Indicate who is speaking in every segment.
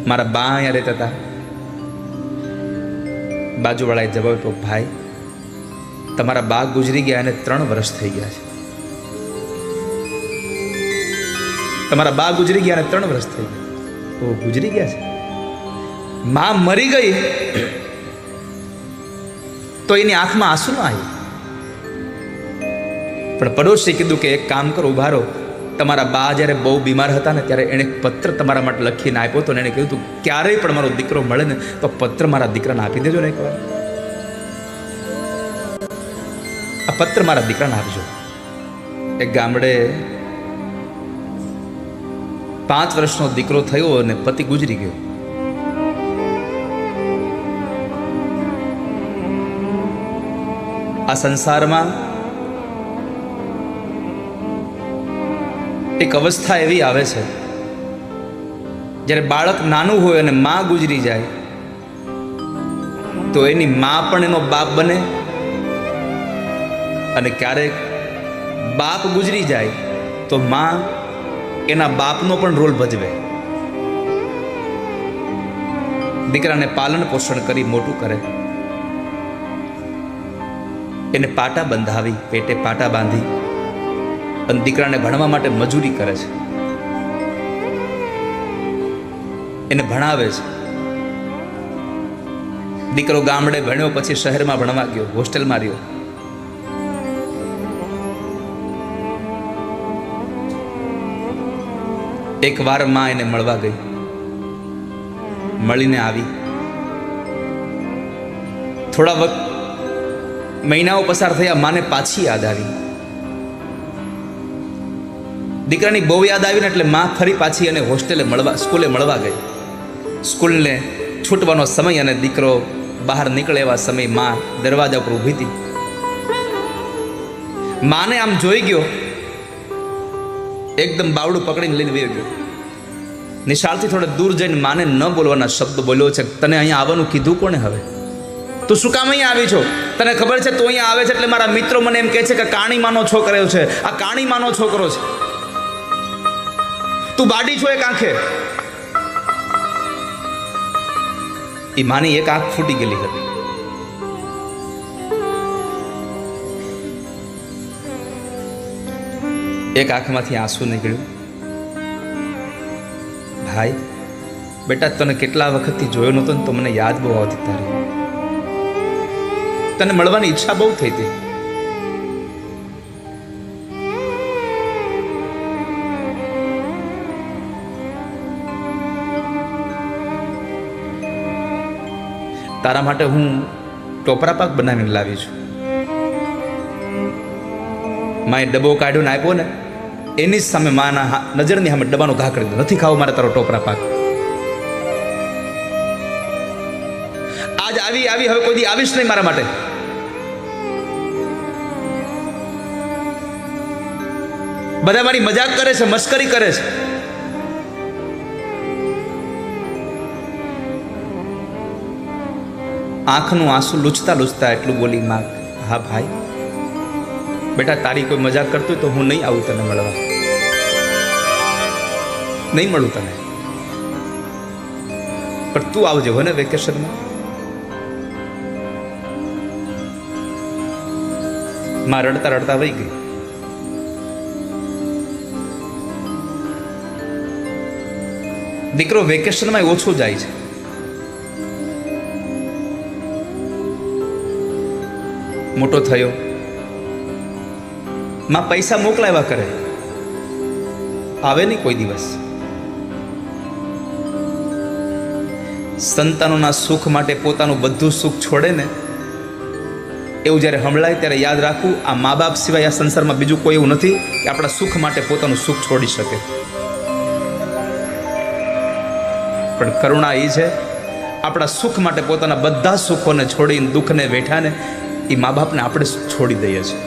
Speaker 1: મારા બા અહીંયા રહેતા હતા. બાજુવાળાએ જવાબ આપ્યો, ભાઈ તમારા બા ગુજરી ગયા અને 3 વર્ષ થઈ ગયા છે. તમારા બા ગુજરી ગયા અને 3 વર્ષ થઈ ગયા. ઓ ગુજરી ગયા છે. માં મરી ગઈ તો એની આંખમાં આંસુ ના આવ્યું. પણ પડોશી કીધું કે એક કામ કરો, ઉભા રહો. તમારા બા જ્યારે બહુ બીમાર હતા ને ત્યારે એણે એક પત્ર તમારા માટે લખીને આપ્યો હતો ને એણે કીધું ક્યારેય પણ મારો દીકરો મળે ને તો પત્ર મારા દીકરાને આપી દેજો ને એકવાર. આ પત્ર મારા દીકરાને આપજો. એક ગામડે 5 વર્ષનો દીકરો થયો અને પતિ ગુજરી ગયો. આ સંસારમાં એક અવસ્થા એવી આવે છે જ્યારે બાળક નાનું હોય અને માં ગુજરી જાય તો એની માં પણ એનો બાપ બને, અને ક્યારેક બાપ ગુજરી જાય તો માં એના બાપનો પણ રોલ ભજવે. દીકરાને પાલન પોષણ કરી મોટું કરે, એને પાટા બંધાવી, પેટે પાટા બાંધી અને દીકરાને ભણવા માટે મજૂરી કરે છે, એને ભણાવે છે. દીકરો ગામડે ભણ્યો, પછી શહેરમાં ભણવા ગયો, હોસ્ટેલમાં રહ્યો. એક વાર માં એને મળવા ગઈ, મળીને આવી. થોડા મહિનાઓ પસાર થયા, માને પાછી યાદ આવી. દીકરાની બહુ યાદ આવીને એટલે માં ફરી પાછી એને સ્કૂલે મળવા ગઈ. સ્કૂલને છૂટવાનો સમય અને દીકરો બહાર નીકળે એવા સમય માં દરવાજા પર ઊભી હતી. માને આમ જોઈ ગયો, એકદમ બાવડું પકડીને લઈને વહી ગયો. નિશાળથી થોડા દૂર જઈને માને ન બોલવાના શબ્દ બોલ્યો છે, તને અહીંયા આવવાનું કીધું કોને? હવે તું શું કામ અહીંયા આવી છો? તને ખબર છે તું અહીંયા આવે છે એટલે મારા મિત્રો મને એમ કહે છે કે કાણીમાનો છોકરો છે, આ કાણીમાનો છોકરો છે. તું બાડી છો એક આંખે. એ માની એક આંખ ફૂટી ગયેલી હતી. એક આંખમાંથી આંસુ નીકળ્યું. ભાઈ બેટા, તને કેટલા વખતથી જોયો નહોતો ને તો મને યાદ બહુ આવતી તારી. તને મળવાની ઈચ્છા બહુ થઈ હતી. તારા માટે હું ટોપરા પાક બનાવીને લાવી છું. માએ ડબ્બો કાઢ્યો ને આપ્યો ને એની જ સામે માના નજરની સામે ડબ્બાનો ઘા કરી દીધો. નથી ખાવો મારે તારો ટોપરા પાક. આજ આવી હવે કોઈ દી આવીશ નહીં મારા માટે. બધા મારી મજાક કરે છે, મસ્કરી કરે છે. આંખનું આંસુ લૂછતા લૂછતા એટલું બોલી માં, હા ભાઈ બેટા, તારી કોઈ મજાક કરતું હોય તો હું નહીં આવું તને મળવા, નહીં મળું તને, પણ તું આવજે હો ને વેકેશનમાં. માં રડતા રડતા વહી ગઈ. દીકરો વેકેશનમાં ઓછો જાય છે. મોટો થયો, માં પૈસા મોકલાવ્યા કરે, આવે નહીં કોઈ દિવસ. સંતાનોના સુખ માટે પોતાનું બધું સુખ છોડે ને એવું જ્યારે હમળાય ત્યારે યાદ રાખવું, આ મા બાપ સિવાય આ સંસારમાં બીજું કોઈ એવું નથી કે આપણા સુખ માટે પોતાનું સુખ છોડી શકે. પણ કરુણા એ છે, આપણા સુખ માટે પોતાના બધા સુખોને છોડીને દુઃખને વેઠાને એ મા બાપને આપણે છોડી દઈએ છીએ,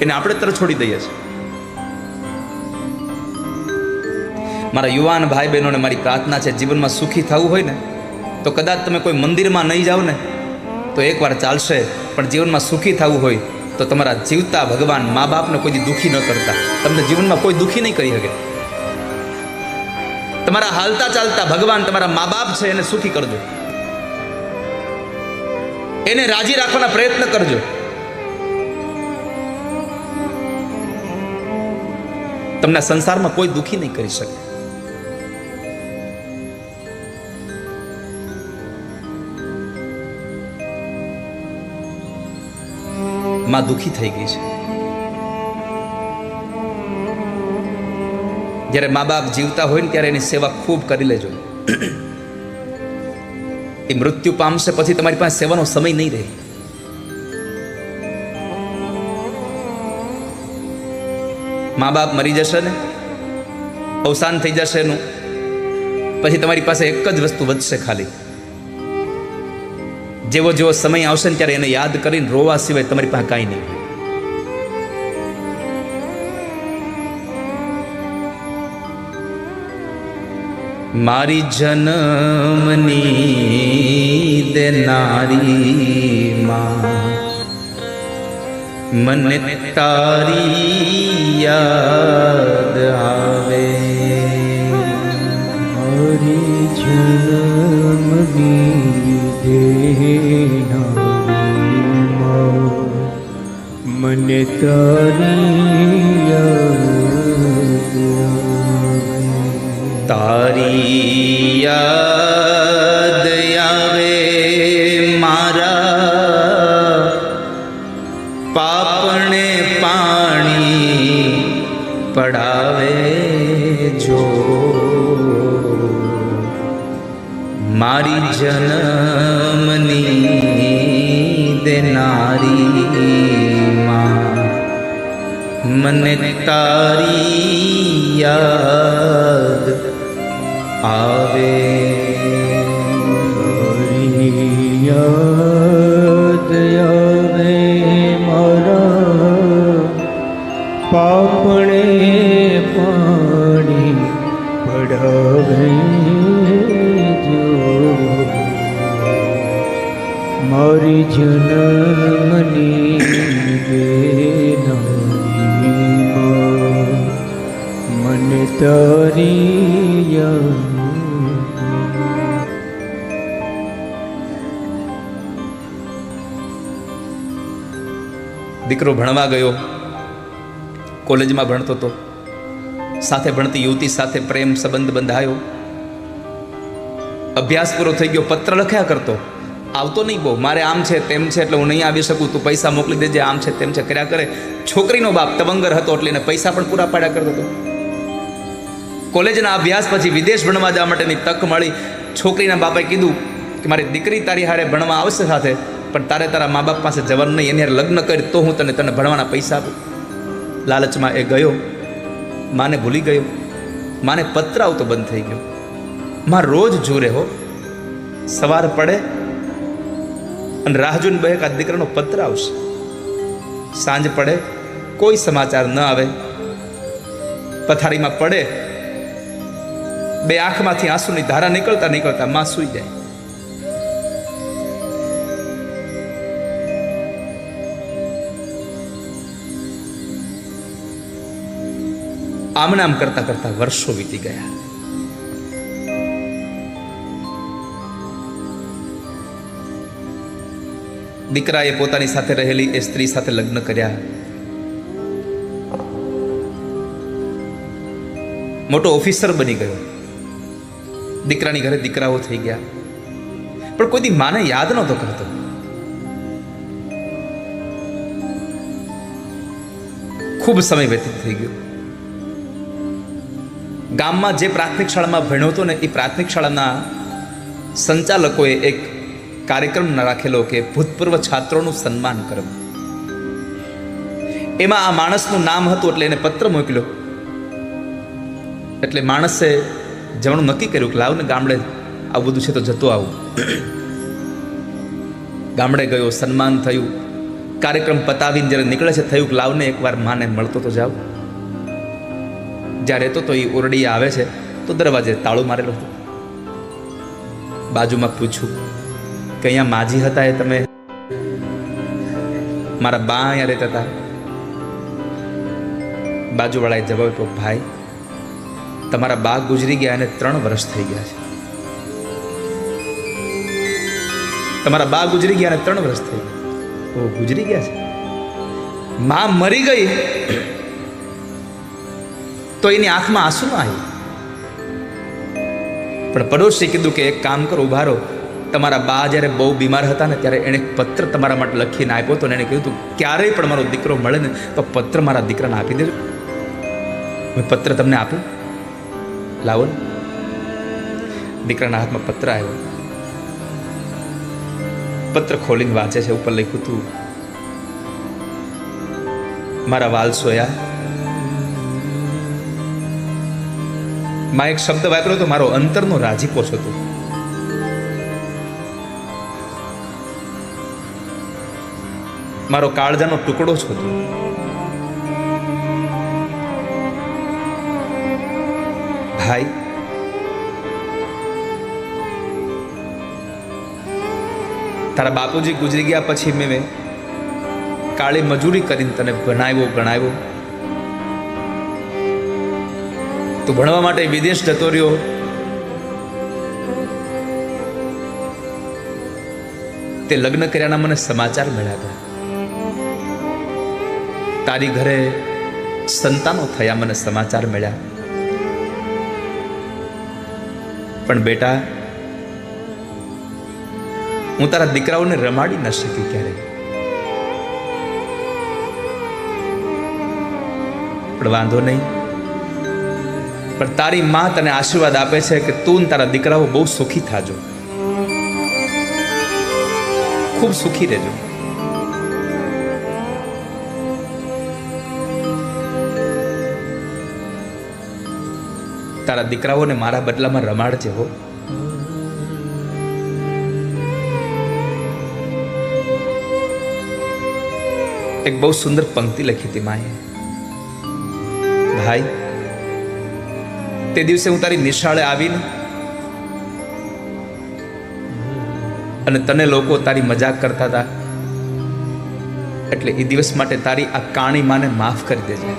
Speaker 1: એને આપણે તરફ છોડી દઈએ છીએ. મારા યુવાન ભાઈ બહેનોને મારી પ્રાર્થના છે, જીવનમાં સુખી થવું હોય ને તો કદાચ તમે કોઈ મંદિરમાં નહીં જાઓ ને તો એકવાર ચાલશે, પણ જીવનમાં સુખી થવું હોય તો તમારા જીવતા ભગવાન મા બાપને કોઈ દુઃખી ન કરતા. તમને જીવનમાં કોઈ દુઃખી નહીં કરી શકે. તમારા હાલતા ચાલતા ભગવાન તમારા મા બાપ છે એને સુખી કરજો, એને રાજી રાખવાના પ્રયત્ન કરજો. તમને સંસારમાં કોઈ દુખી નહીં કરી શકે. માં દુખી થઈ ગઈ છે. જ્યારે મા બાપ જીવતા હોય ને ત્યારે એની સેવા ખૂબ કરી લેજો. એ મૃત્યુ પામશે પછી તમારી પાસે સેવાનો સમય નહીં રહે. મા બાપ મરી જશે ને, અવસાન થઈ જશે એનું, પછી તમારી પાસે એક જ વસ્તુ વધશે ખાલી. જેવો જેવો સમય આવશે ને ત્યારે એને યાદ કરીને રોવા સિવાય તમારી પાસે કાંઈ નહીં. મારી જન્મની દેનારી માં, મને તારી યાદ આવે.
Speaker 2: મારી જન્મની દેનારી માં, મને તારી યાદ આવે.
Speaker 1: તારી યાદ આવે મારા પાપણે પાણી પડાવે જો. મારી જન્મની દેનારી માં, મને તારી યાદ આવે.
Speaker 2: તારી યાદ આવે મારા પાપણે પાણી પડાવે જો. મારી જન્મની દેનારી માં, મને તારી યાદ.
Speaker 1: દીકરો ભણવા ગયો, કોલેજમાં ભણતો હતો, સાથે ભણતી યુવતી સાથે પ્રેમ સંબંધ બંધાયો, અભ્યાસ પૂરો થઈ ગયો, પત્ર લખ્યા કરતો, આવતો નહીં બહુ, મારે આમ છે તેમ છે એટલે હું નહીં આવી શકું, તું પૈસા મોકલી દેજે, આમ છે તેમ છે કર્યા કરે. છોકરીનો બાપ તવંગર હતો એટલે એને પૈસા પણ પૂરા પાડ્યા કરતો હતો. કોલેજના અભ્યાસ પછી વિદેશ ભણવા જવા માટેની તક મળી. છોકરીના બાપાએ કીધું કે મારી દીકરી તારી હારે ભણવા આવશે સાથે, પણ તારે તારા મા બાપ પાસે જવાનું નહીં, એની હારે લગ્ન કરી તો હું તને ભણવાના પૈસા આપું. લાલચમાં એ ગયો, માને ભૂલી ગયો, માને પત્ર આવતો બંધ થઈ ગયો. માં રોજ જોરે હો, સવાર પડે અને રાહ જોઈને બે આ દીકરાનો પત્ર આવશે. સાંજ પડે કોઈ સમાચાર ન આવે, પથારીમાં પડે, બે આંખમાંથી આંસુની ધારા નીકળતા નીકળતા માં સૂઈ જાય. આમને આમ કરતા કરતા વર્ષો વીતી ગયા. દીકરાએ પોતાની સાથે રહેલી એ સ્ત્રી સાથે લગ્ન કર્યા. મોટો ઓફિસર બની ગયો. દીકરાની ઘરે દીકરાઓ થઈ ગયા, પણ કોઈ દી માને યાદ નહોતો કરતો. ખૂબ સમય વ્યતીત થઈ ગયો. ગામમાં જે પ્રાથમિક શાળામાં ભણ્યો હતો ને એ પ્રાથમિક શાળાના સંચાલકોએ એક કાર્યક્રમ રાખેલો કે ભૂતપૂર્વ છાત્રોનું સન્માન કરવું. એમાં આ માણસનું નામ હતું એટલે એને પત્ર મોકલ્યો. એટલે માણસે જવાનું નક્કી કર્યું કે લાવને ગામડે આવું બધું છે તો જતો આવું. ગામડે ગયો, સન્માન થયું. કાર્યક્રમ પતાવીને જ્યારે નીકળે છે થયું કે લાવને એકવાર માને મળતો તો જાવ. જ્યારે તો એ ઓરડી આવે છે તો દરવાજે તાળું મારેલો હતો. બાજુમાં પૂછ્યું કે અહીંયા માજી હતા એ તમે? મારા બા અહીંયા રહેતા હતા. બાજુવાળાએ જવાબ આપ્યો, ભાઈ તમારા બા ગુજરી ગયા અને 3 વર્ષ થઈ ગયા છે. તમારા બા ગુજરી ગયા અને 3 વર્ષ થઈ ગયા. ઓ ગુજરી ગયા છે. માં મરી ગઈ તો એની આંખમાં આંસુ ના આવ્યું. પણ પડોશી કીધું કે એક કામ કરો, ઉભા રહો. તમારા બા જ્યારે બહુ બીમાર હતા ને ત્યારે એણે એક પત્ર તમારા માટે લખીને આપ્યો હતો. એને કીધું ક્યારેય પણ મારો દીકરો મળે ને તો પત્ર મારા દીકરાને આપી દેજો. મેં પત્ર તમને આપ્યું, લાવો ને. દીકરાના હાથમાં પત્ર આવ્યો. પત્ર ખોલીને વાંચે છે. ઉપર લખ્યું હતું, મારા વાલ સોયા. માં એક શબ્દ વાપર્યો હતો, મારો અંતરનો રાજીપો છો તું. મારો કાળજાનો ટુકડો છો તું. ભાઈ, તારા બાપુજી ગુજરી ગયા પછી મેં કાળી મજૂરી કરીને તને ભણાવ્યો ગણાવ્યો. તું ભણવા માટે વિદેશ જતો રહ્યો. તે લગ્ન કર્યાના મને સમાચાર મળ્યા હતા. તારી ઘરે સંતાનો થયા મને સમાચાર મળ્યા. પણ બેટા, હું તારા દીકરાઓને રમાડી ન શકી ક્યારેય. પણ વાંધો નહીં. પણ તારી માં તને આશીર્વાદ આપે છે કે તું ને તારા દીકરાઓ બહુ સુખી થાજો, ખૂબ સુખી રહેજો. તારા દીકરાઓને મારા બદલામાં રમાડજે હો. એક બહુ સુંદર પંક્તિ લખી હતી માએ. ભાઈ, તે દિવસે હું તારી નિશાળે આવીને અને તને લોકો તારી મજાક કરતા હતા, એટલે એ દિવસ માટે તારી આ કાણી માને માફ કરી દેજે.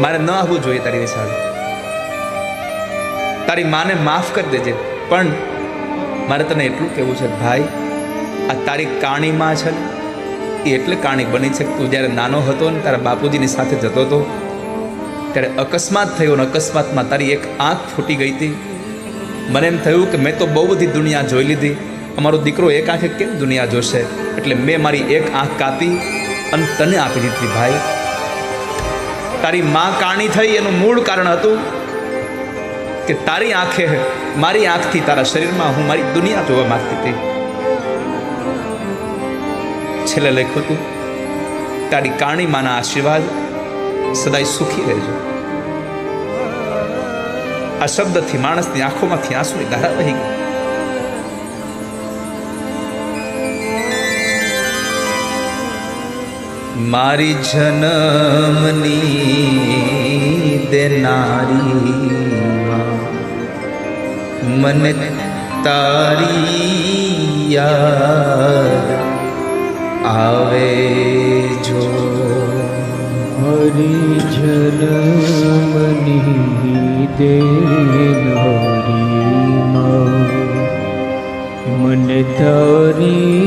Speaker 1: મારે ન આવવું જોઈએ તારી નિશાળે. તારી માને માફ કરી દેજે. પણ મારે તને એટલું કહેવું છે ભાઈ, આ તારી કાણીમાં છે ને એ એટલે કાણી બની છે કે તું જ્યારે નાનો હતો ને તારા બાપુજીની સાથે જતો હતો ત્યારે અકસ્માત થયો ને અકસ્માતમાં તારી એક આંખ ફૂટી ગઈ હતી. મને એમ થયું કે મેં તો બહુ બધી દુનિયા જોઈ લીધી, અમારો દીકરો એક આંખે કેમ દુનિયા જોશે? એટલે મેં મારી એક આંખ કાપી અને તને આપી દીધી. ભાઈ, તારી માં કાણી થઈ એનું મૂળ કારણ હતું કે તારી આંખે મારી આંખથી તારા શરીરમાં હું મારી દુનિયા જોવા માંગતી હતી. છેલ્લે લખ્યું હતું, તારી કાણી માના આશીર્વાદ સદાય સુખી રહેજો. આ શબ્દથી માણસની આંખોમાંથી આંસુની ધારા વહી ગઈ. મારી જન્મની દેનારી મને તારી યાદ આવે જો.
Speaker 2: હરી જન્મની દેનારી માં મને તારી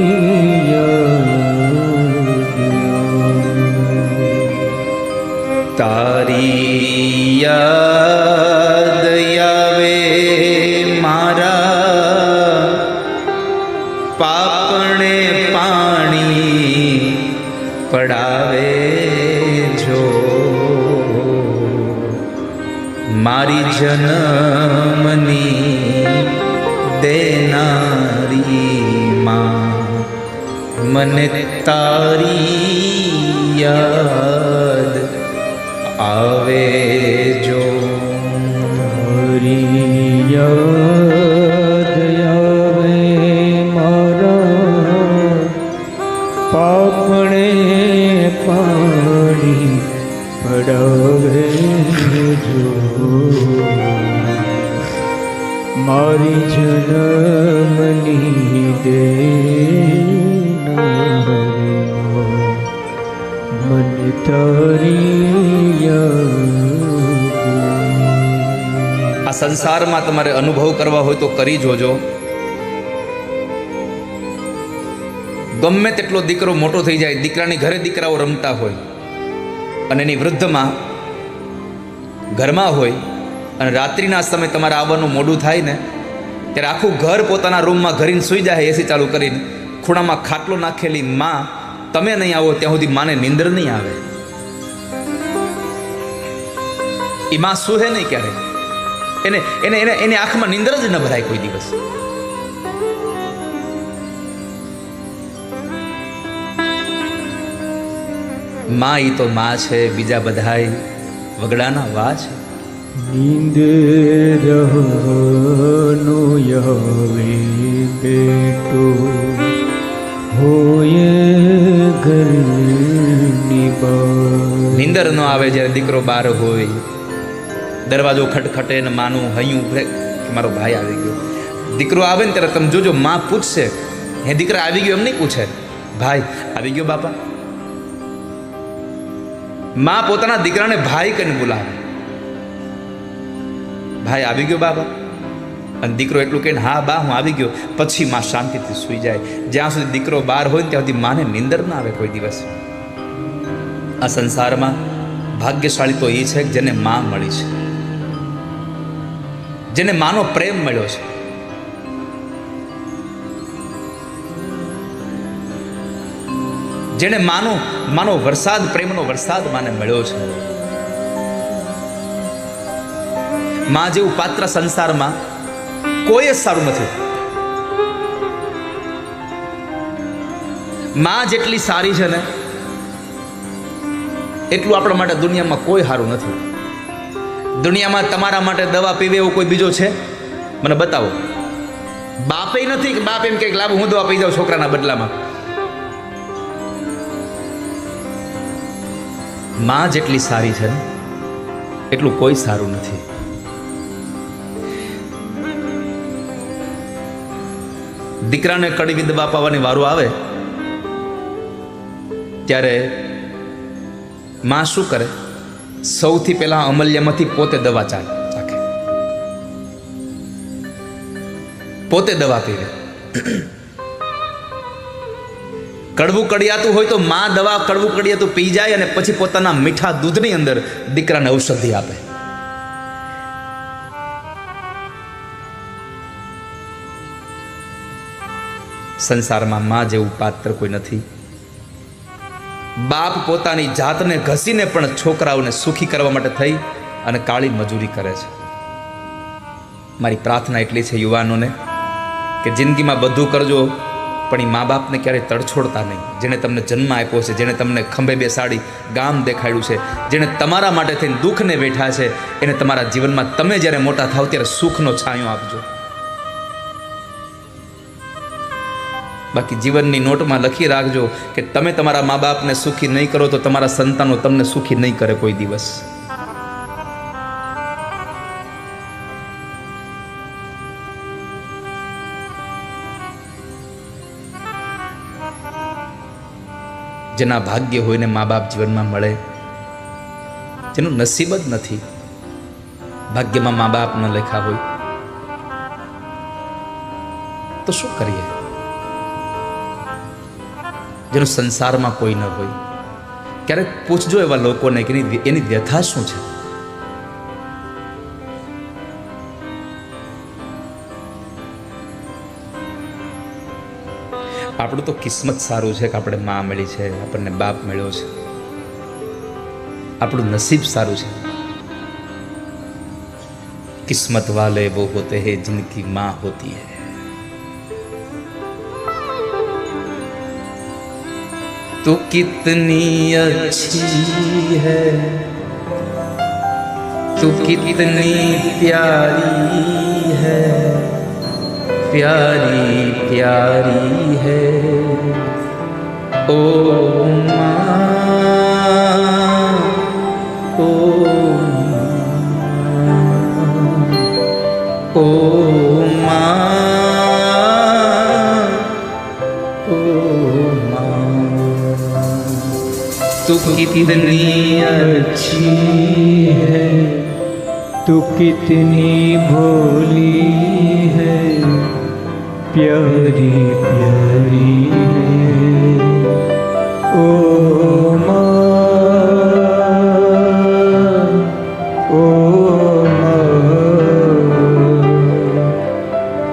Speaker 2: યાદ
Speaker 1: તારી યાદ આવે મારા પાપણે પાણી પડાવે જો. મારી જન્મની દેનારી માં મને તારી યાદ આવે જો.
Speaker 2: હરી યાદ આવે મારા પાપણે પાણી પડાવે જો. મારી જન્મની દેનારી મને તારી યાદ.
Speaker 1: આ સંસારમાં તમારે અનુભવ કરવા હોય તો કરી જોજો. ગમે તેટલો દીકરો મોટો થઈ જાય, દીકરાની ઘરે દીકરાઓ રમતા હોય અને એની વૃદ્ધમાં ઘરમાં હોય અને રાત્રિના સમયે તમારે આવવાનું મોડું થાય ને, ત્યારે આખું ઘર પોતાના રૂમમાં ઘરીને સૂઈ જાય એસી ચાલુ કરીને, ખૂણામાં ખાટલો નાખેલી માં તમે નહીં આવો ત્યાં સુધી માને નીંદર નહીં આવે. એ માં સૂહે નહીં ક્યારે, એને એને એને એને આંખમાં નીંદર જ ન ભરાય કોઈ દિવસ. માં ઈ તો માં છે, બીજા બધાય વગડાના વા છે.
Speaker 2: નીંદ રહનો યવે બેટો હોય ઘરની બહાર.
Speaker 1: નીંદર ન આવે જ્યારે દીકરો બહાર હોય, દરવાજો ખટખટે ને માનું હૈયું ઉભરે કે મારો ભાઈ આવી ગયો. દીકરો આવે ને ત્યારે તમે જોજો, માં પૂછશે હે દીકરા આવી ગયો, એમ નહીં પૂછે ભાઈ આવી ગયો બાપા. માં પોતાના દીકરાને ભાઈ કહીને બોલાવે, ભાઈ આવી ગયો બાબા. અને દીકરો એટલું કહે હા બા હું આવી ગયો, પછી માં શાંતિથી સૂઈ જાય. જ્યાં સુધી દીકરો બહાર હોય ને ત્યાં સુધી માને નીંદર ના આવે કોઈ દિવસ. આ સંસારમાં ભાગ્યશાળી તો એ છે જેને માં મળી છે, જેને માનો પ્રેમ મળ્યો છે. જેને માનો વરસાદ, પ્રેમનો વરસાદ માને મળ્યો છે. માં જેવું પાત્ર સંસારમાં કોઈ જ સારું નથી. માં જેટલી સારી છે ને એટલું આપણા માટે દુનિયામાં કોઈ સારું નથી. દુનિયામાં તમારા માટે દવા પીવે એવો કોઈ બીજો છે? મને બતાવો. બાપે નથી કે બાપ એમ કે લાવો હું દવા પી જાઉં છોકરાના બદલામાં. માં જેટલી સારી છે ને એટલું કોઈ સારું નથી. દીકરાને કડવી દવા પાવાની વારો આવે ત્યારે માં શું કરે? સૌથી પહેલા અમલ્યમાંથી પોતે દવા ચાખે, પોતે દવા પીવે. કડવું કડિયાતું હોય તો માં દવા કડવું કડિયાતું પી જાય અને પછી પોતાના મીઠા દૂધની અંદર દીકરાને ઔષધિ આપે. સંસારમાં માં જેવું પાત્ર કોઈ નથી. બાપ પોતાની જાતને ઘસીને પણ છોકરાઓને સુખી કરવા માટે થઈ અને કાળી મજૂરી કરે છે. મારી પ્રાર્થના એટલી છે યુવાનોને કે જિંદગીમાં બધું કરજો પણ એ મા બાપને ક્યારેય તડછોડતા નહીં. જેણે તમને જન્મ આપ્યો છે, જેણે તમને ખંભે બેસાડી ગામ દેખાડ્યું છે, જેણે તમારા માટે થઈને દુઃખને વેઠા છે, એને તમારા જીવનમાં તમે જ્યારે મોટા થાવ ત્યારે સુખનો છાંયો આપજો. બાકી જીવનની નોટમાં લખી રાખજો કે તમે તમારા મા બાપને સુખી નહીં કરો તો તમારા સંતાનો તમને સુખી નહીં કરે કોઈ દિવસ. જેના ભાગ્ય હોય ને મા બાપ જીવનમાં મળે, જેનું નસીબ જ નથી, ભાગ્યમાં મા બાપ ન લખ્યા હોય તો શું કરીએ? જેનું સંસારમાં કોઈ ન હોય, ક્યારેક પૂછજો એવા લોકોને કે એની વ્યથા શું છે. આપણું તો કિસ્મત સારું છે કે આપણે માં મળી છે, આપણને બાપ મળ્યો છે. આપણું નસીબ સારું છે. કિસ્મત વાલે वो होते हैं जिनकी माँ होती है. तो कितनी अच्छी है, तो कितनी प्यारी है, प्यारी प्यारी है ओ माँ, ओ माँ, ओ माँ, ओ माँ. तू कितनी
Speaker 2: अच्छी है, तू कितनी भोली है, प्यारी प्यारी है। ओ माँ, ओ माँ,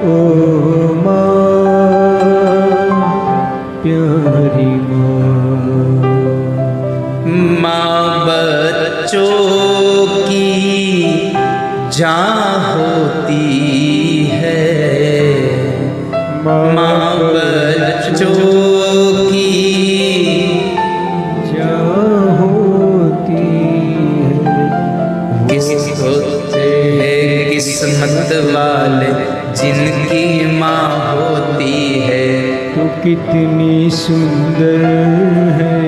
Speaker 2: ओ माँ, प्यारी माँ।
Speaker 1: माँ बच्चों की जान होती है, माँ बच्चों की
Speaker 2: जान होती है।
Speaker 1: किस होते हैं किस्मत वाले जिनकी माँ होती है।
Speaker 2: तू कितनी सुंदर है,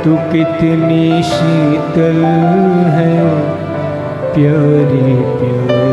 Speaker 2: तू कितनी शीतल है, प्यारी प्यारी